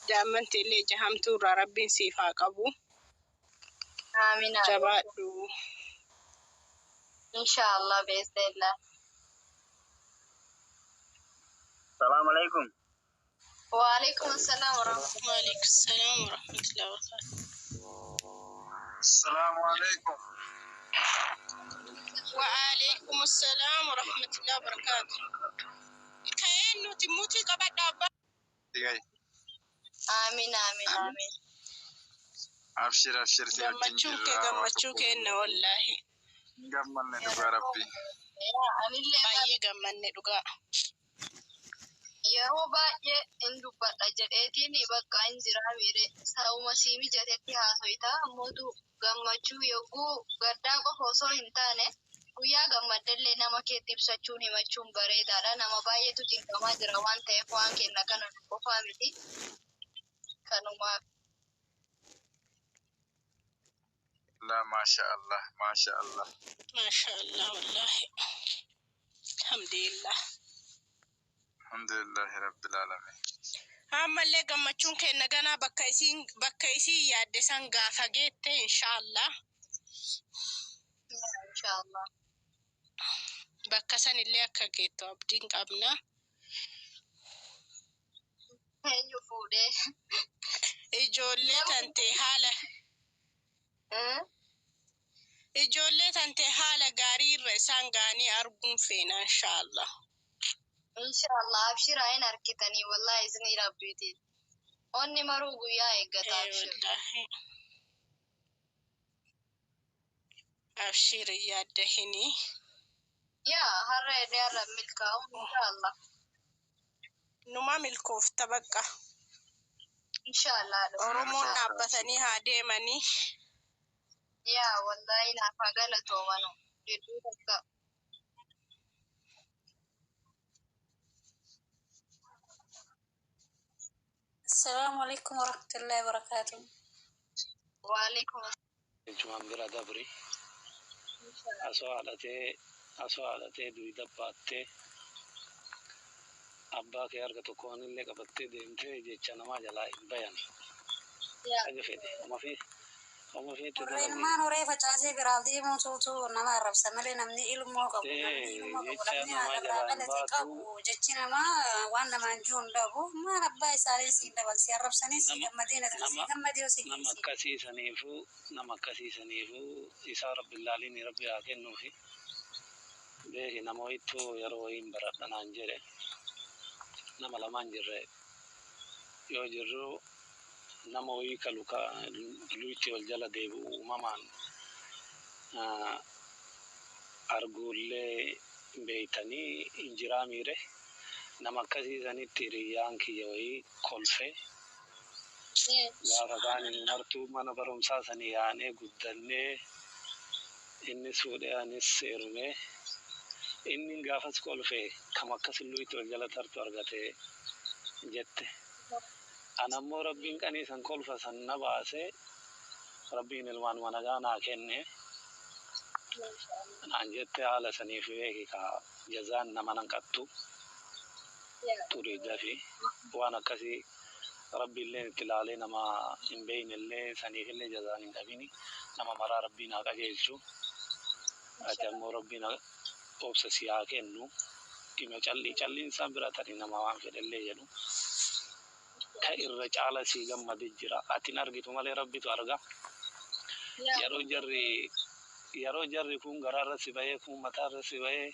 دائما تلي جهمتو ربي سيفا قبو آمين جبادو إن شاء الله بإذن الله. السلام عليكم. وعليكم السلام ورحمة الله. وعليكم السلام ورحمة الله وبركاته. السلام عليكم. وعليكم السلام ورحمة الله وبركاته. كأنه تموتي قبل دابا. آمين آمين آمين. أبشر أبشر جمتشوك إنه والله. جمّلنا دعاء ربي. باية جمّلنا دعاء. yeroo baay'ee in dubbadha jedheetiin bakka hin jiraamire saa'uma siimi jatetti haasoyta ammootu gammachuu yogguu gaddaa qofa osoo hin taane guyyaa gammaddellee nama keetti ibsachuun himachuun bareedaadha. Nama baay'eetu cinqamaa jira waan ta'eef waan kenna kana qofaa miti. Kanumaaf. لا ما شاء الله ما شاء الله. ما شاء الله والله. الحمد لله. الحمد لله رب العالمين. أما اللي قمتشون كنا جنا بكيسين يادسان غافجت إن شاء الله. إن شاء الله. بكسان اللي أكجت أبدين قبنا. هاي فودة. إجولة تنتهي حالة. إجولة تنتهي حالة غاري رسان غاني أرجون فينا إن شاء الله. إن شاء الله أبشر عين أركتني والله إذن ربيتي. أني مروق يا إيجا أبشر. أبشر يا دهني. يا هرّي ديار ملكا إن شاء الله. نما ملكوف تبقى. إن شاء الله. أرومون نبتني هادي مني. يا والله نافقنا تومنو. جدودك. السلام عليكم ورحمة الله وبركاته. وعليكم السلام. جوان برا دبري. أسوالتي دويدباتي. أباك يارك تكون اللي قبضتي ديمتي جيتشانا ما جلاي بيان. أجي فيدي وما في تدري. ما نوري فجأة برادي موتوتو نما رب سمري نمني إلمو قبل نمني هذا بلدي قبو جتشنا ما وانا ما نجون لابو ما رباي سالي سيدا بس يا رب سني سيدا مدينة سيدا مديو سيدا. نما كسي سنيفو إسارة بالله ربي أكنه في. به نمويتو يروين برادنا نجري. nama lamaan jirre yoo jirru nama wayii kaluka luitti wal jala deebi'u uumamaan arguullee beeytanii injiraa miire nama akkasiisanitti hiriyyaan kiyya wayii kolfe gaafa baanin martuu mana barumsaa sanii yaanee guddannee innis fuudhee anis seerumee inni gaafas kolfe kam akkas luitti wal jala tartu argate jette anammoo rabbiin qaniisan kolfa san na baase rabbiin ilmaan managaa naa kenne naan jette haala saniif beeki ka jazaan nama nan qattu turii dafi waan akkasii rabbiillee itti laalee nama hin beeynellee saniifillee jazaan hin dhabini nama maraa rabbiin haa qajeelchu ati ammoo rabbiin obsa siyaa kennu dhima calliin isaan bira tani nama waan fedhallee jedhu ka irra caala sii gammade jira atin argitu malee rabbitu arga yeroo jarri kun garaarra si bahee kun mataarra si bahee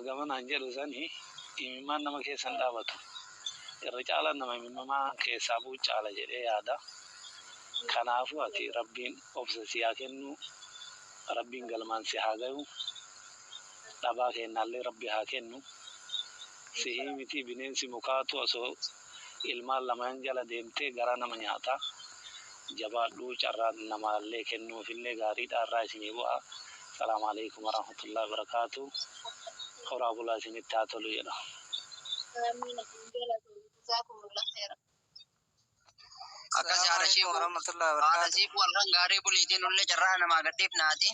gamanaan jedhu sani imimmaan nama keessan dhaabatu irra caala nama imimmaa keessaa buu caala jedhee yaada kanaafu ati rabbiin obsa siyaa kennu rabbiin galmaan si haa gayu dhabaa kennallee rabbi haa kennu sihii miti bineensi mukaatu osoo ilmaan lamaan jala deemtee gara nama nyaata jabaadhuu carraa namaallee kennuufillee gaariidha irraa isinii bu'a. Salaamu alaikum warahmatullahi wabarakatuh. Horaa bulaa isinitti haa tolu jedha. Akkas yaada shiiku warahmatullahi wabarakatuh. Haadha siiku warran gaarii buliitiin ullee carraa namaa gadhiif naati.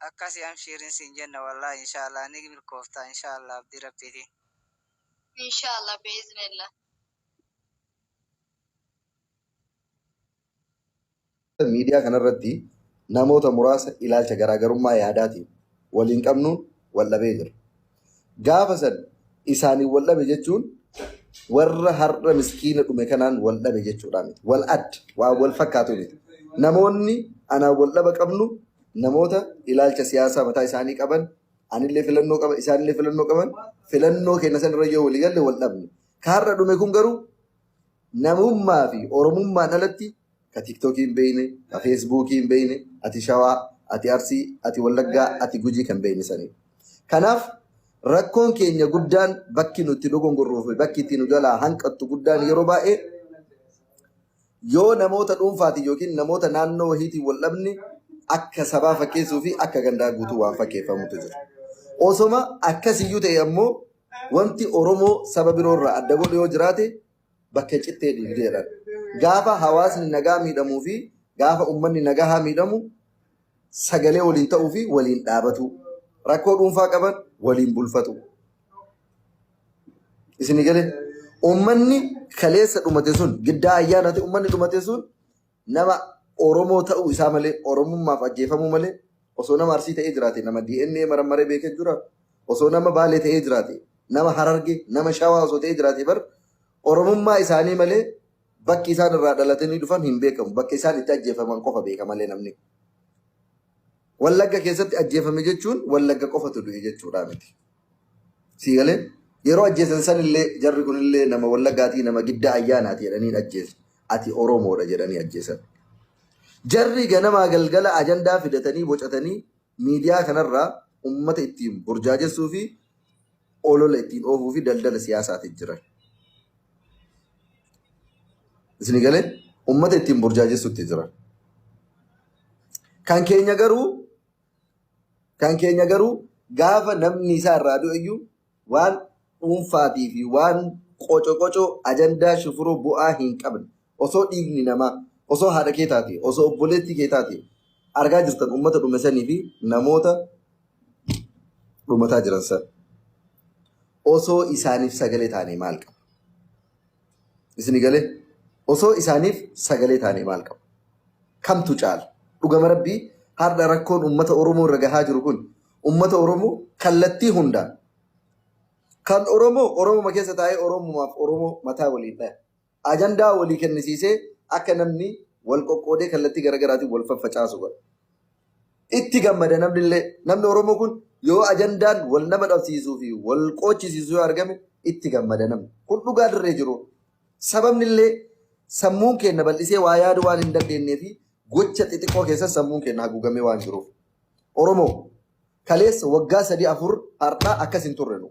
Akkas yaam shiirin siin jenna wallahi inshallah ni milkoofta inshallah abdii rabbiiti. inshallah بإذن الله. Miidiyaa kanarratti namoota muraasa ilaalcha garaagarummaa yaadaatiin waliin qabnuun wal dhabee jira. Gaafa san isaanii wal dhabe jechuun warra har'a miskiina dhume kanaan wal dhabe jechuudha miti. Wal adda waa wal fakkaatu miti. Namoonni anaa wal dhaba qabnu namoota ilaalcha siyaasaa mataa isaanii qaban, anillee filannoo qaban, isaanillee filannoo qaban, filannoo keenya sanirra yoo walii galle wal dhabne. Ka har'a dhume kun garuu namummaa fi oromummaan alatti ka tiktookiin beeyne, ka feesbuukiin beeyne, ati shawaa, ati arsii, ati wallaggaa, ati gujii kan beeyne sanii. Kanaaf rakkoon keenya guddaan bakki nuti dogongorruu fi bakki itti nu jalaa hanqattu guddaan yeroo baay'ee yoo namoota dhuunfaati yookiin namoota naannoo wahiitiin wal dhabne akka sabaa fakkeessuu fi akka gandaa guutuu waan fakkeeffamutu jira. Osoma akkasiyyuu ta'e ammoo wanti Oromoo saba biroorraa adda godhu yoo jiraate bakka cittee dhiibdeedha. Gaafa hawaasni nagaa miidhamuu fi gaafa uummanni nagaa miidhamu sagalee waliin ta'uu fi waliin dhaabatu. Rakkoo dhuunfaa qaban waliin bulfatu. Isin galee uummanni kaleessa dhumate sun giddaa ayyaanati uummanni dhumate sun nama Oromoo ta'uu isaa malee Oromummaaf ajjeefamuu malee osoo nama Arsii ta'ee jiraate nama DNA marammaree beekee jira osoo nama Baalee ta'ee jiraate nama Hararge nama Shawaa osoo ta'ee jiraate bar Oromummaa isaanii malee bakki isaan irraa dhalatanii dhufan hin beekamu bakki isaan itti ajjeefaman qofa beeka malee namni. Wallagga keessatti ajjeefame jechuun wallagga qofatu du'e jechuudha miti. Siigalee yeroo ajjeesan sanillee jarri kunillee nama wallaggaatii nama giddaa ayyaanaati jedhanii ajjeesan. Ati Oromoodha jedhanii ajjeesan. Jarri ganamaa galgala ajandaa fidatanii bocatanii miidiyaa kanarraa uummata ittiin burjaajessuu fi olola ittiin oofuu fi daldala siyaasaatiin jiran. Isin galee uummata ittiin burjaajessuutti jiran. Kan keenya garuu gaafa namni isaa irraa du'eyyuu waan dhuunfaatii fi waan qocoo ajandaa shufuroo bu'aa hin qabne osoo dhiigni namaa osoo haadha kee taate osoo obboleettii kee taate argaa jirtan uummata dhume sanii fi namoota dhumataa jiran san osoo isaaniif sagalee taanee maal qaba? Isin galee osoo isaaniif sagalee taanee maal qaba? Kamtu caala? Dhugama rabbii har'a rakkoon uummata Oromoo irra gahaa jiru kun uummata Oromoo kallattii hundaan kan Oromoo keessa taa'ee Oromumaaf Oromoo mataa waliin dha'a. Ajandaa walii kennisiisee akka namni wal qoqqoodee kallattii garaagaraatiin wal faffacaasu godha. Itti gammada namni Oromoo kun yoo ajandaan wal nama dhabsiisuu fi wal qoochisiisuu yoo argame itti gammada namni. Kun dhugaa dirree jiru. Sababni illee sammuun keenya bal'isee waa yaadu waan hin dandeenyee fi gocha xixiqqoo keessa sammuun keenya haguugamee waan jiruuf. Oromoo kaleessa waggaa 3-4 har'aa akkas hin turre nu.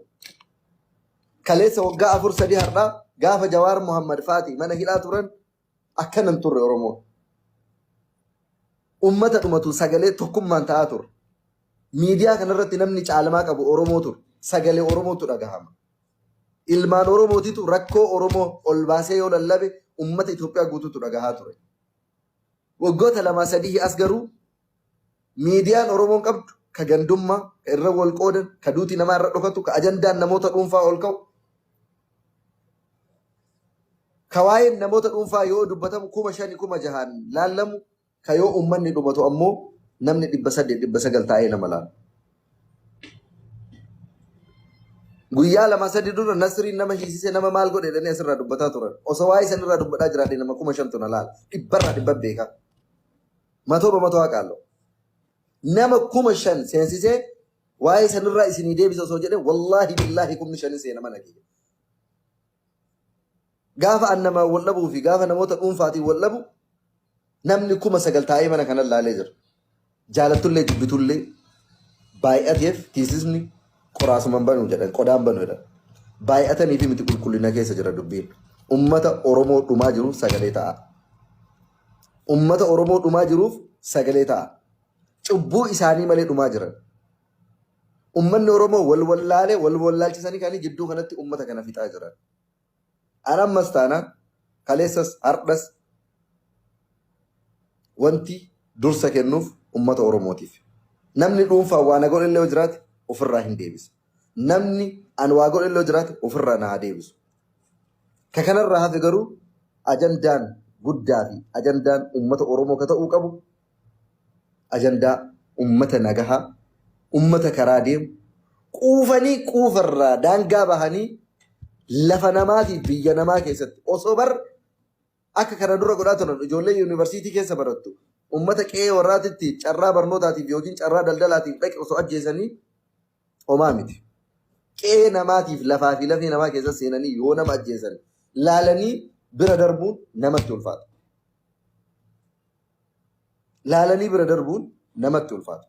Kaleessa waggaa 4-3 har'aa gaafa Jawaar Muhammad Faati mana hidhaa turan akkanan turre Oromoo. Uummata dhumatu sagalee tokkummaan ta'aa ture. Miidiyaa kanarratti namni caalamaa qabu Oromoo ture. Sagalee Oromootu dhagahama. Ilmaan Oromootitu rakkoo Oromoo ol baasee yoo lallabe uummata Itoophiyaa guutuutu dhagahaa ture. Waggoota 2-3 as garuu miidiyaan Oromoon qabdu ka gandummaa ka irra wal qoodan ka duuti namaa irra dhokatu ka ajandaan namoota dhuunfaa ol ka'u ka waa'een namoota dhuunfaa yoo dubbatamu 5,000 laallamu ka yoo uummanni dhumatu ammoo namni 800-900 taa'ee nama laala. Guyyaa 2-3 dura Nasriin nama hiisisee nama maal godhe jedhanii asirraa dubbataa turan. Osoo waa'ee sanirraa dubbadhaa jiraate nama 5,000 na laala. 100 beeka. Matoo haqaallo. Nama 5,000 seensisee waa'ee sanirraa isinii deebisa osoo jedhe wallaahi billaahi 5,000 seena mana kiyya. Gaafa an nama wal dhabuu fi gaafa namoota dhuunfaatiin wal dhabu namni 9,000 taa'ee mana kana laalee jira. Jaalattullee jibbitullee baay'ateef tiisisni qoraasuman banuu jedhan qodaan banuu jedhan. Baay'atanii fi miti qulqullina keessa jira dubbiin. Uummata Oromoo dhumaa jiruuf sagalee ta'a. Uummata Oromoo dhumaa jiruuf sagalee ta'a. Cubbuu isaanii malee dhumaa jiran. Uummanni Oromoo wal wallaalchisanii kaanii gidduu kanatti uummata kana fixaa jiran. Anammas taanaan kaleessas hardhas wanti dursa kennuuf uummata Oromootiif. Namni dhuunfaa waan godhe illee jiraate ofirraa hin deebisa. Namni an waa godhe illoo jiraate ofirraa na haa deebisu. Ka kanarraa hafe garuu ajandaan guddaa fi ajandaan uummata Oromoo ka ta'uu qabu ajandaa uummata nagahaa, uummata karaa deemu, quufanii quufarraa daangaa bahanii lafa namaatiif biyya namaa keessatti osoo bar akka kana dura godhaa turan ijoollee yuunivarsiitii keessa barattu uummata qe'ee warraatitti carraa barnootaatiif yookiin carraa daldalaatiif dhaqe osoo ajjeesanii homaa miti. Qe'ee namaatiif lafaa fi lafee namaa keessa seenanii yoo nama ajjeesan laalanii bira darbuun namatti ulfaata. Laalanii bira darbuun namatti ulfaata.